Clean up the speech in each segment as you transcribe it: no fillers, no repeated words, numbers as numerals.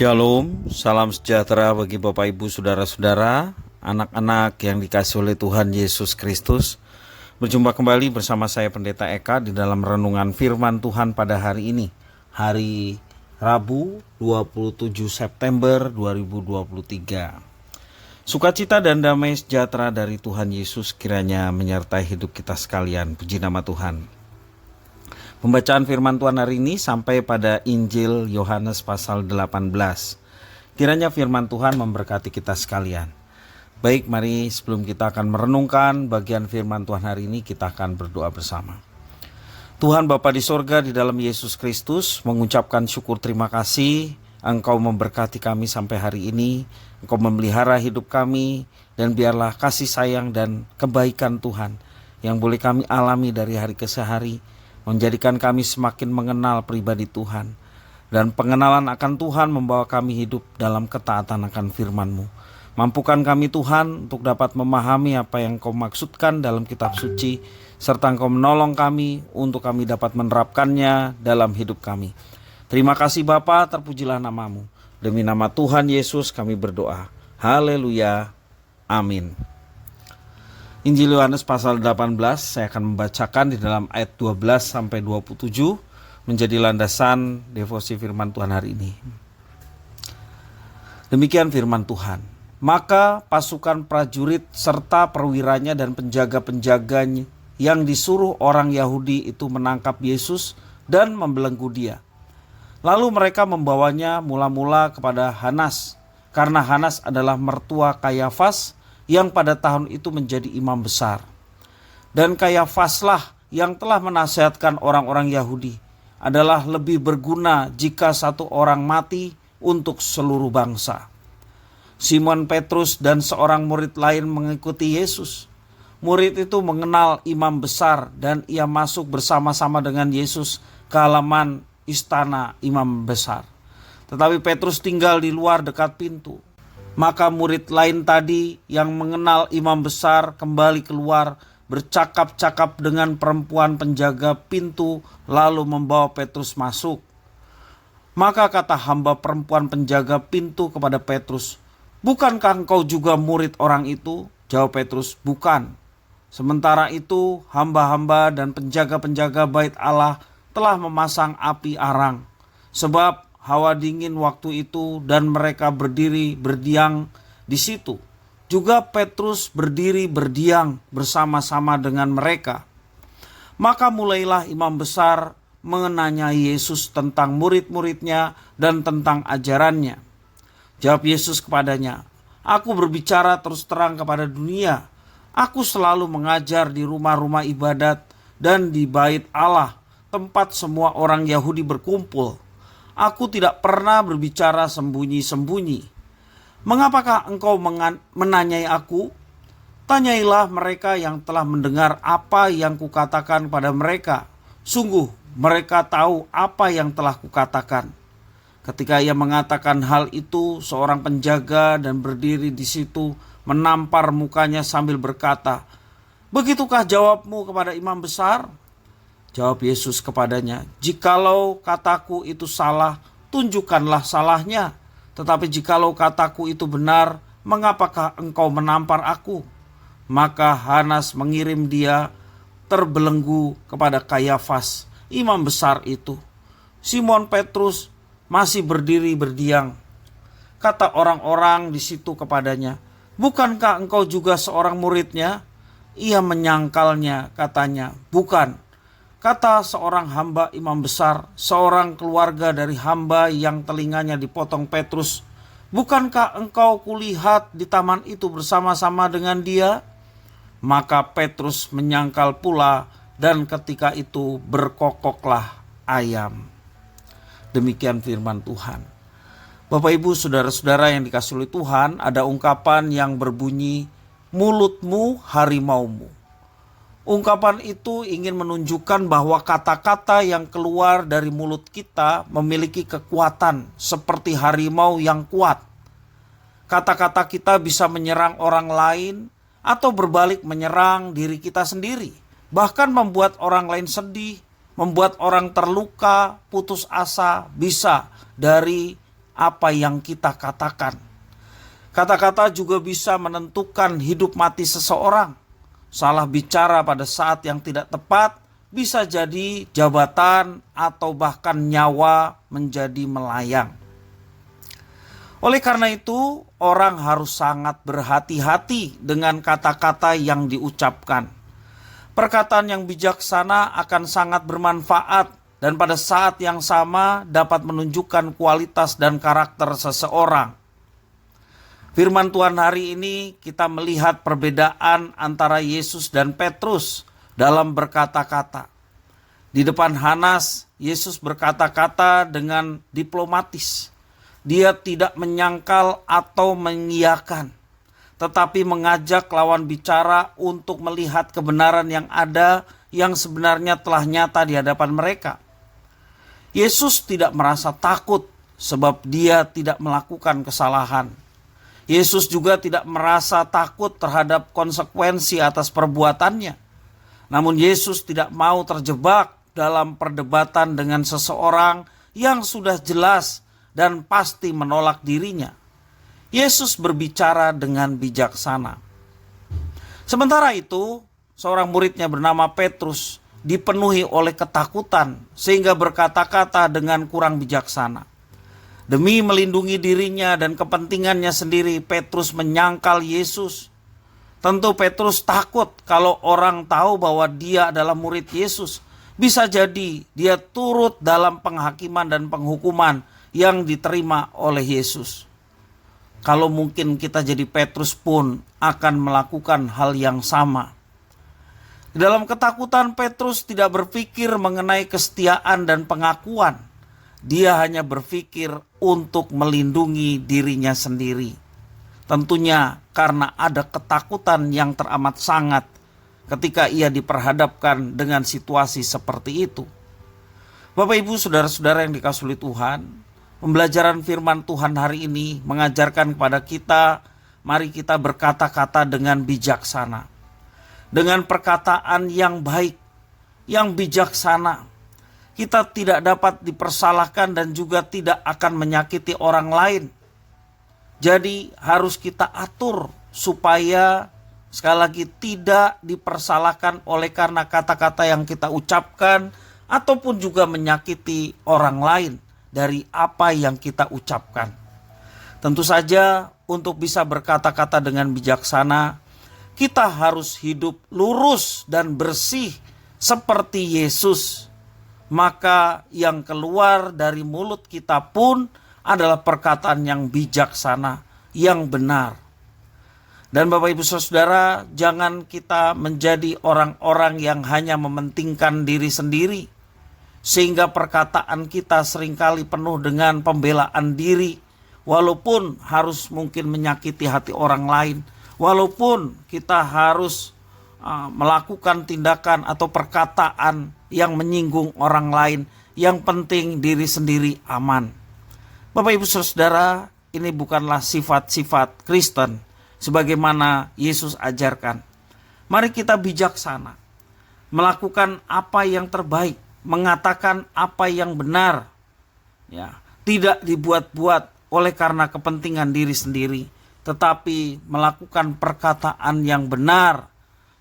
Shalom, salam sejahtera bagi Bapak Ibu Saudara-saudara, anak-anak yang dikasihi oleh Tuhan Yesus Kristus. Berjumpa kembali bersama saya Pendeta Eka di dalam renungan firman Tuhan pada hari ini, hari Rabu 27 September 2023. Sukacita dan damai sejahtera dari Tuhan Yesus kiranya menyertai hidup kita sekalian. Puji nama Tuhan. Pembacaan firman Tuhan hari ini sampai pada Injil Yohanes pasal 18. Kiranya firman Tuhan memberkati kita sekalian. Baik, mari sebelum kita akan merenungkan bagian firman Tuhan hari ini, kita akan berdoa bersama. Tuhan Bapa di sorga, di dalam Yesus Kristus, mengucapkan syukur terima kasih Engkau memberkati kami sampai hari ini. Engkau memelihara hidup kami, dan biarlah kasih sayang dan kebaikan Tuhan yang boleh kami alami dari hari ke hari menjadikan kami semakin mengenal pribadi Tuhan. Dan pengenalan akan Tuhan membawa kami hidup dalam ketaatan akan firman-Mu. Mampukan kami Tuhan untuk dapat memahami apa yang Kau maksudkan dalam kitab suci, serta Engkau menolong kami untuk kami dapat menerapkannya dalam hidup kami. Terima kasih Bapa, terpujilah nama-Mu. Demi nama Tuhan Yesus kami berdoa. Haleluya. Amin. Injil Yohanes pasal 18 saya akan membacakan di dalam ayat 12 sampai 27 menjadi landasan devosi firman Tuhan hari ini. Demikian firman Tuhan. Maka pasukan prajurit serta perwiranya dan penjaga-penjaganya yang disuruh orang Yahudi itu menangkap Yesus dan membelenggu dia. Lalu mereka membawanya mula-mula kepada Hanas, karena Hanas adalah mertua Kayafas yang pada tahun itu menjadi imam besar. Dan Kayafaslah yang telah menasihatkan orang-orang Yahudi adalah lebih berguna jika satu orang mati untuk seluruh bangsa. Simon Petrus dan seorang murid lain mengikuti Yesus. Murid itu mengenal imam besar dan ia masuk bersama-sama dengan Yesus ke halaman istana imam besar. Tetapi Petrus tinggal di luar dekat pintu. Maka murid lain tadi yang mengenal imam besar kembali keluar bercakap-cakap dengan perempuan penjaga pintu lalu membawa Petrus masuk. Maka kata hamba perempuan penjaga pintu kepada Petrus, "Bukankah engkau juga murid orang itu?" Jawab Petrus, "Bukan." Sementara itu hamba-hamba dan penjaga-penjaga bait Allah telah memasang api arang, sebab hawa dingin waktu itu dan mereka berdiri berdiam di situ. Juga Petrus berdiri berdiam bersama-sama dengan mereka. Maka mulailah imam besar menanyai Yesus tentang murid-muridnya dan tentang ajarannya. Jawab Yesus kepadanya, "Aku berbicara terus terang kepada dunia. Aku selalu mengajar di rumah-rumah ibadat dan di bait Allah, tempat semua orang Yahudi berkumpul. Aku tidak pernah berbicara sembunyi-sembunyi. Mengapakah engkau menanyai aku? Tanyailah mereka yang telah mendengar apa yang kukatakan pada mereka. Sungguh mereka tahu apa yang telah kukatakan." Ketika ia mengatakan hal itu, seorang penjaga dan berdiri di situ menampar mukanya sambil berkata, "Begitukah jawabmu kepada imam besar?" Jawab Yesus kepadanya, "Jikalau kataku itu salah, tunjukkanlah salahnya. Tetapi jikalau kataku itu benar, mengapakah engkau menampar aku?" Maka Hanas mengirim dia terbelenggu kepada Kayafas, imam besar itu. Simon Petrus masih berdiri berdiam. Kata orang-orang di situ kepadanya, "Bukankah engkau juga seorang muridnya?" Ia menyangkalnya, katanya, "Bukan." Kata seorang hamba imam besar, seorang keluarga dari hamba yang telinganya dipotong Petrus, "Bukankah engkau kulihat di taman itu bersama-sama dengan dia?" Maka Petrus menyangkal pula, dan ketika itu berkokoklah ayam. Demikian firman Tuhan. Bapak Ibu saudara-saudara yang dikasihi oleh Tuhan, ada ungkapan yang berbunyi, "Mulutmu harimaumu." Ungkapan itu ingin menunjukkan bahwa kata-kata yang keluar dari mulut kita memiliki kekuatan seperti harimau yang kuat. Kata-kata kita bisa menyerang orang lain atau berbalik menyerang diri kita sendiri. Bahkan membuat orang lain sedih, membuat orang terluka, putus asa, bisa dari apa yang kita katakan. Kata-kata juga bisa menentukan hidup mati seseorang. Salah bicara pada saat yang tidak tepat bisa jadi jabatan atau bahkan nyawa menjadi melayang. Oleh karena itu, orang harus sangat berhati-hati dengan kata-kata yang diucapkan. Perkataan yang bijaksana akan sangat bermanfaat dan pada saat yang sama dapat menunjukkan kualitas dan karakter seseorang. Firman Tuhan hari ini kita melihat perbedaan antara Yesus dan Petrus dalam berkata-kata. Di depan Hanas, Yesus berkata-kata dengan diplomatis. Dia tidak menyangkal atau mengiyakan, tetapi mengajak lawan bicara untuk melihat kebenaran yang ada yang sebenarnya telah nyata di hadapan mereka. Yesus tidak merasa takut sebab dia tidak melakukan kesalahan. Yesus juga tidak merasa takut terhadap konsekuensi atas perbuatannya. Namun Yesus tidak mau terjebak dalam perdebatan dengan seseorang yang sudah jelas dan pasti menolak dirinya. Yesus berbicara dengan bijaksana. Sementara itu, seorang muridnya bernama Petrus dipenuhi oleh ketakutan sehingga berkata-kata dengan kurang bijaksana. Demi melindungi dirinya dan kepentingannya sendiri, Petrus menyangkal Yesus. Tentu Petrus takut kalau orang tahu bahwa dia adalah murid Yesus. Bisa jadi dia turut dalam penghakiman dan penghukuman yang diterima oleh Yesus. Kalau mungkin kita jadi Petrus pun akan melakukan hal yang sama. Dalam ketakutan, Petrus tidak berpikir mengenai kesetiaan dan pengakuan. Dia hanya berpikir untuk melindungi dirinya sendiri. Tentunya karena ada ketakutan yang teramat sangat ketika ia diperhadapkan dengan situasi seperti itu. Bapak Ibu, saudara-saudara yang dikasihi oleh Tuhan, pembelajaran firman Tuhan hari ini mengajarkan kepada kita, mari kita berkata-kata dengan bijaksana. Dengan perkataan yang baik, yang bijaksana. Kita tidak dapat dipersalahkan dan juga tidak akan menyakiti orang lain. Jadi harus kita atur supaya sekali lagi tidak dipersalahkan oleh karena kata-kata yang kita ucapkan ataupun juga menyakiti orang lain dari apa yang kita ucapkan. Tentu saja untuk bisa berkata-kata dengan bijaksana, kita harus hidup lurus dan bersih seperti Yesus. Maka yang keluar dari mulut kita pun adalah perkataan yang bijaksana, yang benar. Dan Bapak Ibu Saudara, jangan kita menjadi orang-orang yang hanya mementingkan diri sendiri. Sehingga perkataan kita seringkali penuh dengan pembelaan diri. Walaupun harus mungkin menyakiti hati orang lain. Walaupun kita harus melakukan tindakan atau perkataan yang menyinggung orang lain, yang penting diri sendiri aman. Bapak Ibu Saudara, ini bukanlah sifat-sifat Kristen sebagaimana Yesus ajarkan. Mari kita bijaksana, melakukan apa yang terbaik, mengatakan apa yang benar, ya, tidak dibuat-buat oleh karena kepentingan diri sendiri, tetapi melakukan perkataan yang benar.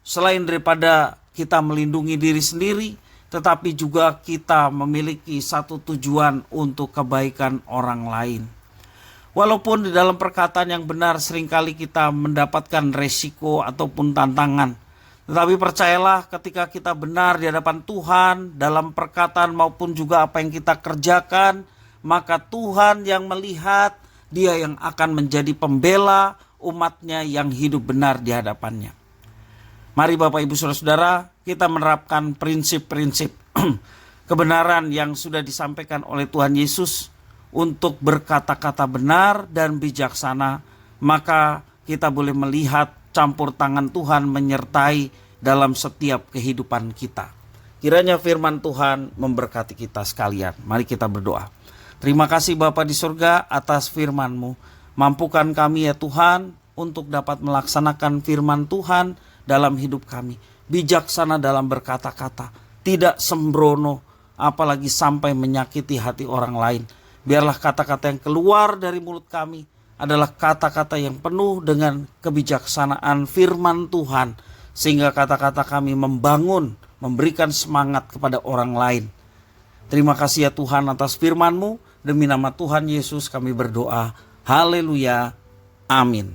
Selain daripada kita melindungi diri sendiri, tetapi juga kita memiliki satu tujuan untuk kebaikan orang lain. Walaupun di dalam perkataan yang benar seringkali kita mendapatkan resiko ataupun tantangan, tetapi percayalah ketika kita benar di hadapan Tuhan dalam perkataan maupun juga apa yang kita kerjakan, maka Tuhan yang melihat, Dia yang akan menjadi pembela umatnya yang hidup benar di hadapannya. Mari Bapak Ibu Saudara-saudara, kita menerapkan prinsip-prinsip kebenaran yang sudah disampaikan oleh Tuhan Yesus untuk berkata-kata benar dan bijaksana. Maka kita boleh melihat campur tangan Tuhan menyertai dalam setiap kehidupan kita. Kiranya firman Tuhan memberkati kita sekalian. Mari kita berdoa. Terima kasih Bapa di surga atas firman-Mu. Mampukan kami ya Tuhan untuk dapat melaksanakan firman Tuhan dalam hidup kami. Bijaksana dalam berkata-kata, tidak sembrono, apalagi sampai menyakiti hati orang lain. Biarlah kata-kata yang keluar dari mulut kami adalah kata-kata yang penuh dengan kebijaksanaan firman Tuhan, sehingga kata-kata kami membangun, memberikan semangat kepada orang lain. Terima kasih ya Tuhan atas firman-Mu. Demi nama Tuhan Yesus kami berdoa. Haleluya. Amin.